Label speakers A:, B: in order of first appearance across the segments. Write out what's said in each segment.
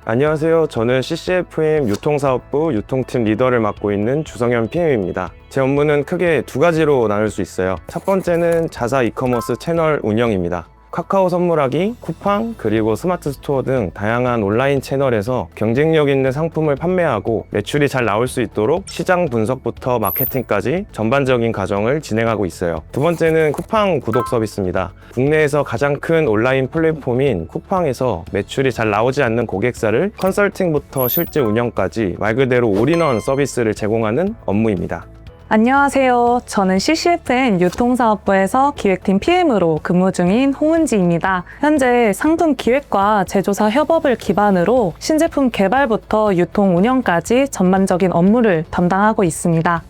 A: 안녕하세요. 저는 CCFM 유통사업부 유통팀 리더를 맡고 있는 주성현 PM입니다. 제 업무는 크게 두 가지로 나눌 수 있어요. 첫 번째는 자사 이커머스 채널 운영입니다. 카카오 선물하기, 쿠팡, 그리고 스마트 스토어 등 다양한 온라인 채널에서 경쟁력 있는 상품을 판매하고 매출이 잘 나올 수 있도록 시장 분석부터 마케팅까지 전반적인 과정을 진행하고 있어요. 두 번째는 쿠팡 구독 서비스입니다. 국내에서 가장 큰 온라인 플랫폼인 쿠팡에서 매출이 잘 나오지 않는 고객사를 컨설팅부터 실제 운영까지 말 그대로 올인원 서비스를 제공하는 업무입니다.
B: 안녕하세요. 저는 CCFN 유통사업부에서 기획팀 PM으로 근무 중인 홍은지입니다. 현재 상품 기획과 제조사 협업을 기반으로 신제품 개발부터 유통 운영까지 전반적인 업무를 담당하고 있습니다.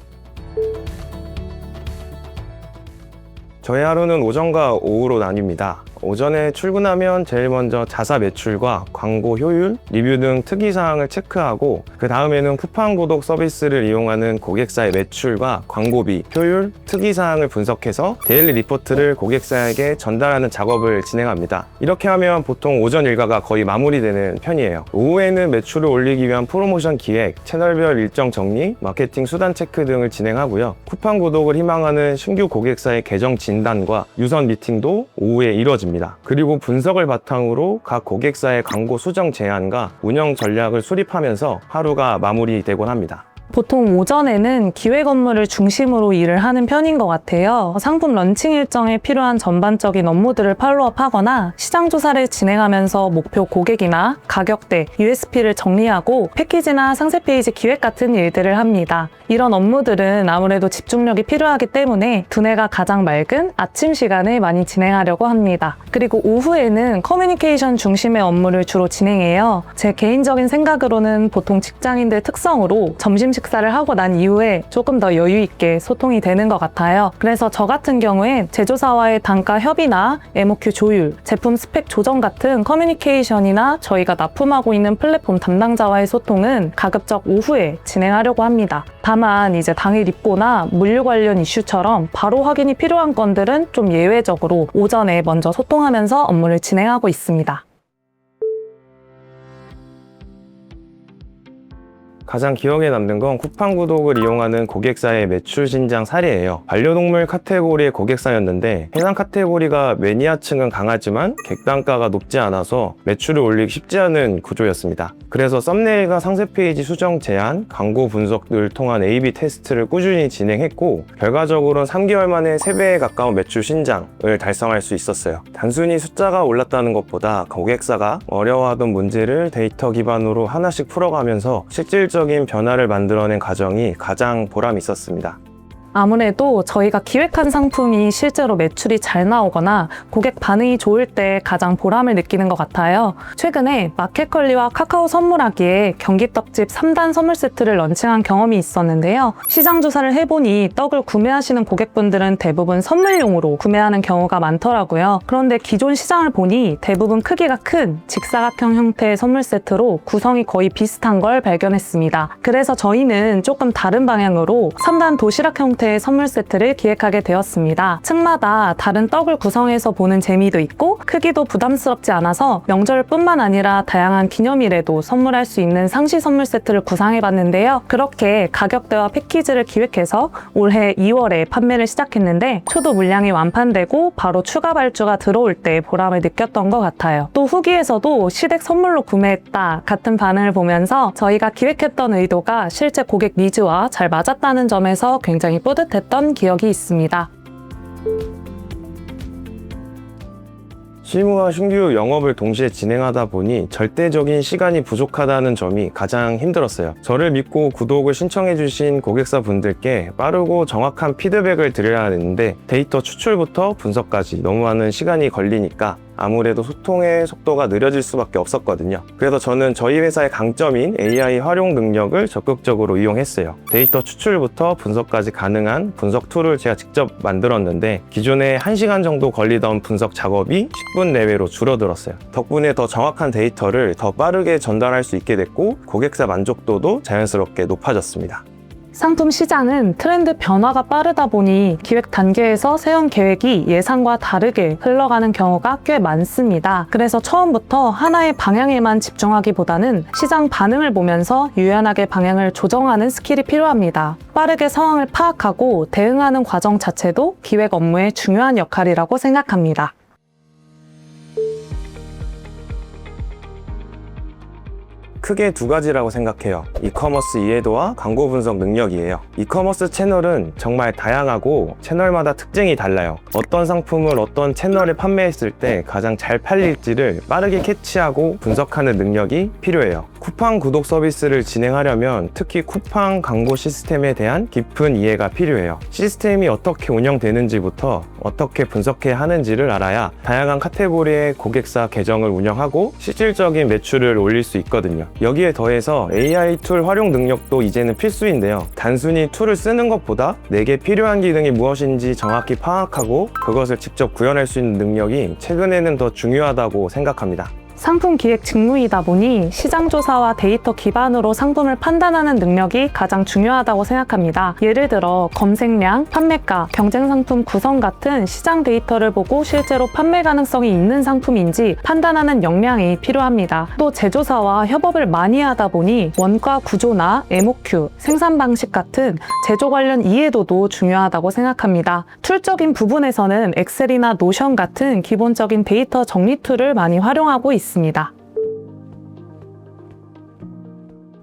A: 저의 하루는 오전과 오후로 나뉩니다. 오전에 출근하면 제일 먼저 자사 매출과 광고 효율, 리뷰 등 특이사항을 체크하고 그 다음에는 쿠팡 구독 서비스를 이용하는 고객사의 매출과 광고비, 효율, 특이사항을 분석해서 데일리 리포트를 고객사에게 전달하는 작업을 진행합니다. 이렇게 하면 보통 오전 일과가 거의 마무리되는 편이에요. 오후에는 매출을 올리기 위한 프로모션 기획, 채널별 일정 정리, 마케팅 수단 체크 등을 진행하고요. 쿠팡 구독을 희망하는 신규 고객사의 계정 진단과 유선 미팅도 오후에 이루어집니다. 그리고 분석을 바탕으로 각 고객사의 광고 수정 제안과 운영 전략을 수립하면서 하루가 마무리되곤 합니다.
B: 보통 오전에는 기획 업무를 중심으로 일을 하는 편인 것 같아요. 상품 런칭 일정에 필요한 전반적인 업무들을 팔로우업하거나 시장 조사를 진행하면서 목표 고객이나 가격대, USP를 정리하고 패키지나 상세 페이지 기획 같은 일들을 합니다. 이런 업무들은 아무래도 집중력이 필요하기 때문에 두뇌가 가장 맑은 아침 시간에 많이 진행하려고 합니다. 그리고 오후에는 커뮤니케이션 중심의 업무를 주로 진행해요. 제 개인적인 생각으로는 보통 직장인들 특성으로 점심 식사를 하고 난 이후에 조금 더 여유 있게 소통이 되는 것 같아요. 그래서 저 같은 경우엔 제조사와의 단가 협의나 MOQ 조율, 제품 스펙 조정 같은 커뮤니케이션이나 저희가 납품하고 있는 플랫폼 담당자와의 소통은 가급적 오후에 진행하려고 합니다. 다만 이제 당일 입고나 물류 관련 이슈처럼 바로 확인이 필요한 건들은 좀 예외적으로 오전에 먼저 소통하면서 업무를 진행하고 있습니다.
A: 가장 기억에 남는 건 쿠팡 구독을 이용하는 고객사의 매출 신장 사례예요. 반려동물 카테고리의 고객사였는데 해당 카테고리가 매니아층은 강하지만 객단가가 높지 않아서 매출을 올리기 쉽지 않은 구조였습니다. 그래서 썸네일과 상세 페이지 수정 제안, 광고 분석을 통한 A/B 테스트를 꾸준히 진행했고 결과적으로는 3개월 만에 3배에 가까운 매출 신장을 달성할 수 있었어요. 단순히 숫자가 올랐다는 것보다 고객사가 어려워하던 문제를 데이터 기반으로 하나씩 풀어가면서 실질적인 변화를 만들어낸 과정이 가장 보람 있었습니다.
B: 아무래도 저희가 기획한 상품이 실제로 매출이 잘 나오거나 고객 반응이 좋을 때 가장 보람을 느끼는 것 같아요. 최근에 마켓컬리와 카카오 선물하기에 경기떡집 3단 선물 세트를 런칭한 경험이 있었는데요. 시장 조사를 해보니 떡을 구매하시는 고객분들은 대부분 선물용으로 구매하는 경우가 많더라고요. 그런데 기존 시장을 보니 대부분 크기가 큰 직사각형 형태의 선물 세트로 구성이 거의 비슷한 걸 발견했습니다. 그래서 저희는 조금 다른 방향으로 3단 도시락 형태 선물 세트를 기획하게 되었습니다. 층마다 다른 떡을 구성해서 보는 재미도 있고 크기도 부담스럽지 않아서 명절뿐만 아니라 다양한 기념일에도 선물할 수 있는 상시 선물 세트를 구상해봤는데요. 그렇게 가격대와 패키지를 기획해서 올해 2월에 판매를 시작했는데 초도 물량이 완판되고 바로 추가 발주가 들어올 때 보람을 느꼈던 것 같아요. 또 후기에서도 시댁 선물로 구매했다 같은 반응을 보면서 저희가 기획했던 의도가 실제 고객 니즈와 잘 맞았다는 점에서 굉장히 뿌듯했던 기억이 있습니다.
A: 실무와 신규 영업을 동시에 진행하다 보니 절대적인 시간이 부족하다는 점이 가장 힘들었어요. 저를 믿고 구독을 신청해주신 고객사분들께 빠르고 정확한 피드백을 드려야 하는데 데이터 추출부터 분석까지 너무 많은 시간이 걸리니까 아무래도 소통의 속도가 느려질 수밖에 없었거든요. 그래서 저는 저희 회사의 강점인 AI 활용 능력을 적극적으로 이용했어요. 데이터 추출부터 분석까지 가능한 분석 툴을 제가 직접 만들었는데 기존에 1시간 정도 걸리던 분석 작업이 10분 내외로 줄어들었어요. 덕분에 더 정확한 데이터를 더 빠르게 전달할 수 있게 됐고 고객사 만족도도 자연스럽게 높아졌습니다.
B: 상품 시장은 트렌드 변화가 빠르다 보니 기획 단계에서 세운 계획이 예상과 다르게 흘러가는 경우가 꽤 많습니다. 그래서 처음부터 하나의 방향에만 집중하기보다는 시장 반응을 보면서 유연하게 방향을 조정하는 스킬이 필요합니다. 빠르게 상황을 파악하고 대응하는 과정 자체도 기획 업무의 중요한 역할이라고 생각합니다.
A: 크게 두 가지라고 생각해요. 이커머스 이해도와 광고 분석 능력이에요. 이커머스 채널은 정말 다양하고 채널마다 특징이 달라요. 어떤 상품을 어떤 채널에 판매했을 때 가장 잘 팔릴지를 빠르게 캐치하고 분석하는 능력이 필요해요. 쿠팡 구독 서비스를 진행하려면 특히 쿠팡 광고 시스템에 대한 깊은 이해가 필요해요. 시스템이 어떻게 운영되는지부터 어떻게 분석해야 하는지를 알아야 다양한 카테고리의 고객사 계정을 운영하고 실질적인 매출을 올릴 수 있거든요. 여기에 더해서 AI 툴 활용 능력도 이제는 필수인데요. 단순히 툴을 쓰는 것보다 내게 필요한 기능이 무엇인지 정확히 파악하고 그것을 직접 구현할 수 있는 능력이 최근에는 더 중요하다고 생각합니다.
B: 상품 기획 직무이다 보니 시장 조사와 데이터 기반으로 상품을 판단하는 능력이 가장 중요하다고 생각합니다. 예를 들어 검색량, 판매가, 경쟁 상품 구성 같은 시장 데이터를 보고 실제로 판매 가능성이 있는 상품인지 판단하는 역량이 필요합니다. 또 제조사와 협업을 많이 하다 보니 원가 구조나 MOQ, 생산 방식 같은 제조 관련 이해도도 중요하다고 생각합니다. 툴적인 부분에서는 엑셀이나 노션 같은 기본적인 데이터 정리 툴을 많이 활용하고 있습니다.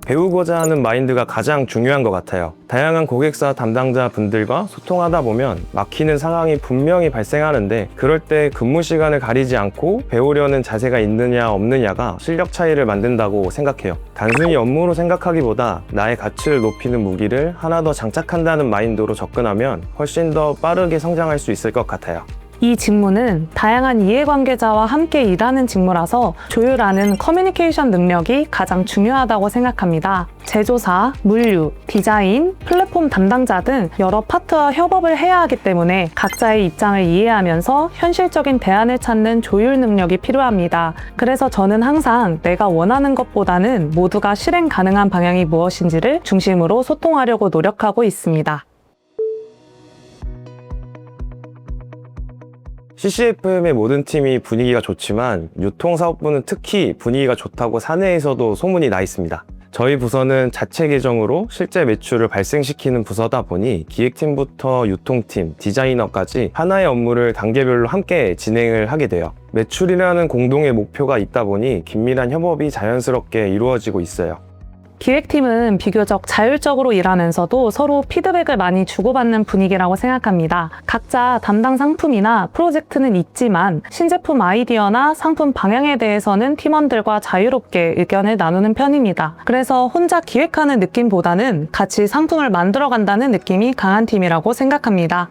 A: 배우고자 하는 마인드가 가장 중요한 것 같아요. 다양한 고객사 담당자 분들과 소통하다 보면 막히는 상황이 분명히 발생하는데 그럴 때 근무 시간을 가리지 않고 배우려는 자세가 있느냐 없느냐가 실력 차이를 만든다고 생각해요. 단순히 업무로 생각하기보다 나의 가치를 높이는 무기를 하나 더 장착한다는 마인드로 접근하면 훨씬 더 빠르게 성장할 수 있을 것 같아요.
B: 이 직무는 다양한 이해관계자와 함께 일하는 직무라서 조율하는 커뮤니케이션 능력이 가장 중요하다고 생각합니다. 제조사, 물류, 디자인, 플랫폼 담당자 등 여러 파트와 협업을 해야 하기 때문에 각자의 입장을 이해하면서 현실적인 대안을 찾는 조율 능력이 필요합니다. 그래서 저는 항상 내가 원하는 것보다는 모두가 실행 가능한 방향이 무엇인지를 중심으로 소통하려고 노력하고 있습니다.
A: CCFM의 모든 팀이 분위기가 좋지만 유통사업부는 특히 분위기가 좋다고 사내에서도 소문이 나 있습니다. 저희 부서는 자체 계정으로 실제 매출을 발생시키는 부서다 보니 기획팀부터 유통팀, 디자이너까지 하나의 업무를 단계별로 함께 진행을 하게 돼요. 매출이라는 공동의 목표가 있다 보니 긴밀한 협업이 자연스럽게 이루어지고 있어요.
B: 기획팀은 비교적 자율적으로 일하면서도 서로 피드백을 많이 주고받는 분위기라고 생각합니다. 각자 담당 상품이나 프로젝트는 있지만 신제품 아이디어나 상품 방향에 대해서는 팀원들과 자유롭게 의견을 나누는 편입니다. 그래서 혼자 기획하는 느낌보다는 같이 상품을 만들어간다는 느낌이 강한 팀이라고 생각합니다.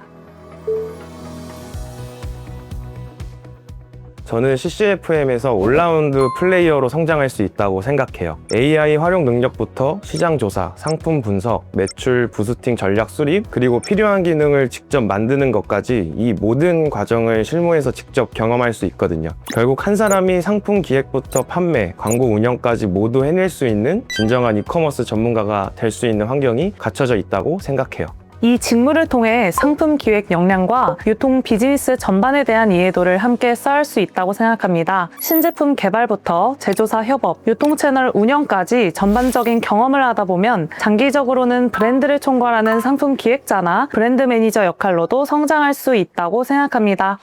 A: 저는 CCFM에서 올라운드 플레이어로 성장할 수 있다고 생각해요. AI 활용 능력부터 시장 조사, 상품 분석, 매출 부스팅 전략 수립, 그리고 필요한 기능을 직접 만드는 것까지 이 모든 과정을 실무에서 직접 경험할 수 있거든요. 결국 한 사람이 상품 기획부터 판매, 광고 운영까지 모두 해낼 수 있는 진정한 이커머스 전문가가 될 수 있는 환경이 갖춰져 있다고 생각해요.
B: 이 직무를 통해 상품 기획 역량과 유통 비즈니스 전반에 대한 이해도를 함께 쌓을 수 있다고 생각합니다. 신제품 개발부터 제조사 협업, 유통 채널 운영까지 전반적인 경험을 하다 보면 장기적으로는 브랜드를 총괄하는 상품 기획자나 브랜드 매니저 역할로도 성장할 수 있다고 생각합니다.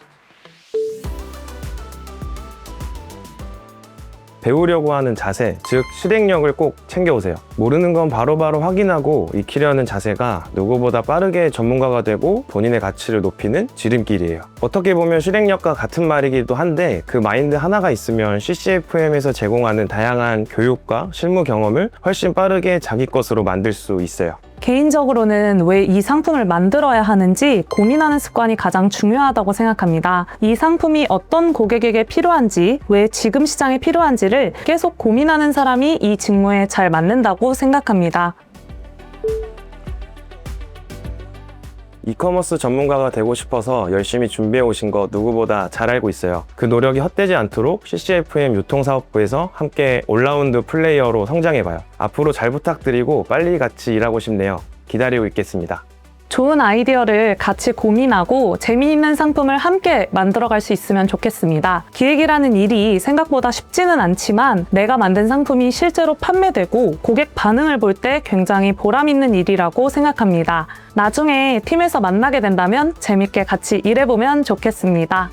A: 배우려고 하는 자세, 즉 실행력을 꼭 챙겨오세요. 모르는 건 바로바로 확인하고 익히려는 자세가 누구보다 빠르게 전문가가 되고 본인의 가치를 높이는 지름길이에요. 어떻게 보면 실행력과 같은 말이기도 한데 그 마인드 하나가 있으면 CCFM에서 제공하는 다양한 교육과 실무 경험을 훨씬 빠르게 자기 것으로 만들 수 있어요.
B: 개인적으로는 왜 이 상품을 만들어야 하는지 고민하는 습관이 가장 중요하다고 생각합니다. 이 상품이 어떤 고객에게 필요한지, 왜 지금 시장에 필요한지를 계속 고민하는 사람이 이 직무에 잘 맞는다고 생각합니다.
A: 이커머스 전문가가 되고 싶어서 열심히 준비해 오신 거 누구보다 잘 알고 있어요. 그 노력이 헛되지 않도록 CCFM 유통사업부에서 함께 올라운드 플레이어로 성장해봐요. 앞으로 잘 부탁드리고 빨리 같이 일하고 싶네요. 기다리고 있겠습니다.
B: 좋은 아이디어를 같이 고민하고 재미있는 상품을 함께 만들어갈 수 있으면 좋겠습니다. 기획이라는 일이 생각보다 쉽지는 않지만 내가 만든 상품이 실제로 판매되고 고객 반응을 볼 때 굉장히 보람 있는 일이라고 생각합니다. 나중에 팀에서 만나게 된다면 재밌게 같이 일해보면 좋겠습니다.